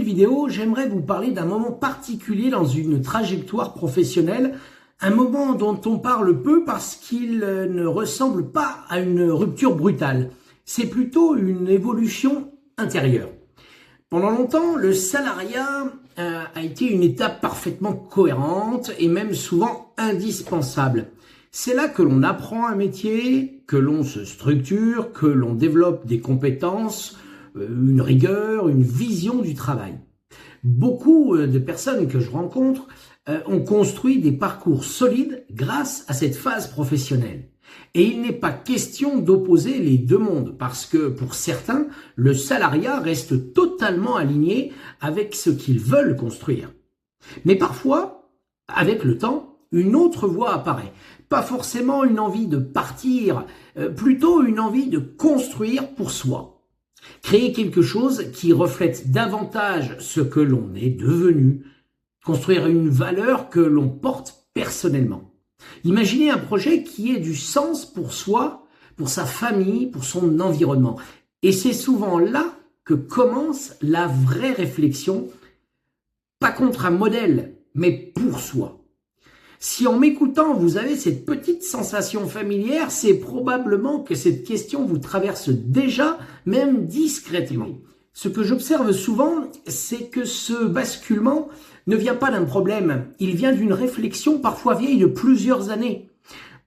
nouvelle vidéo, j'aimerais vous parler d'un moment particulier dans une trajectoire professionnelle, un moment dont on parle peu parce qu'il ne ressemble pas à une rupture brutale. C'est plutôt une évolution intérieure. Pendant longtemps, le salariat a été une étape parfaitement cohérente et même souvent indispensable. C'est là que l'on apprend un métier, que l'on se structure, que l'on développe des compétences, une rigueur, une vision du travail. Beaucoup de personnes que je rencontre ont construit des parcours solides grâce à cette phase professionnelle. Et il n'est pas question d'opposer les deux mondes parce que pour certains, le salariat reste totalement aligné avec ce qu'ils veulent construire. Mais parfois, avec le temps, une autre voie apparaît. Pas forcément une envie de partir, plutôt une envie de construire pour soi. Créer quelque chose qui reflète davantage ce que l'on est devenu. Construire une valeur que l'on porte personnellement. Imaginez un projet qui ait du sens pour soi, pour sa famille, pour son environnement. Et c'est souvent là que commence la vraie réflexion, pas contre un modèle, mais pour soi. Si en m'écoutant, vous avez cette petite sensation familière, c'est probablement que cette question vous traverse déjà, même discrètement. Ce que j'observe souvent, c'est que ce basculement ne vient pas d'un problème, il vient d'une réflexion parfois vieille de plusieurs années.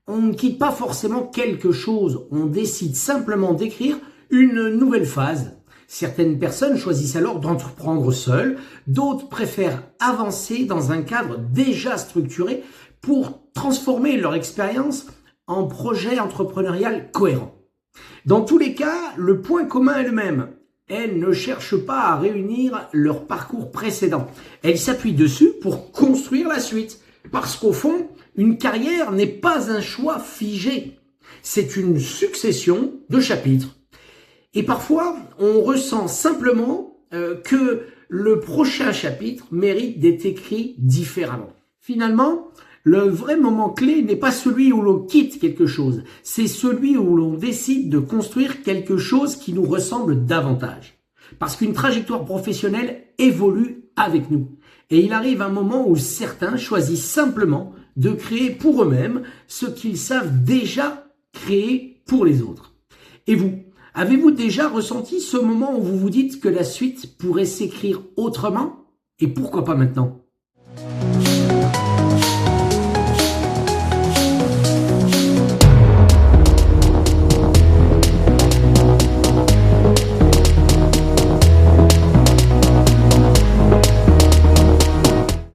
On ne quitte pas forcément quelque chose, on décide simplement d'écrire une nouvelle phase. Certaines personnes choisissent alors d'entreprendre seules, d'autres préfèrent avancer dans un cadre déjà structuré pour transformer leur expérience en projet entrepreneurial cohérent. Dans tous les cas, le point commun est le même. Elles ne cherchent pas à réunir leur parcours précédent. Elles s'appuient dessus pour construire la suite. Parce qu'au fond, une carrière n'est pas un choix figé. C'est une succession de chapitres. Et parfois, on ressent simplement que le prochain chapitre mérite d'être écrit différemment. Finalement, le vrai moment clé n'est pas celui où l'on quitte quelque chose, c'est celui où l'on décide de construire quelque chose qui nous ressemble davantage. Parce qu'une trajectoire professionnelle évolue avec nous. Et il arrive un moment où certains choisissent simplement de créer pour eux-mêmes ce qu'ils savent déjà créer pour les autres. Et vous, avez-vous déjà ressenti ce moment où vous vous dites que la suite pourrait s'écrire autrement? Et pourquoi pas maintenant?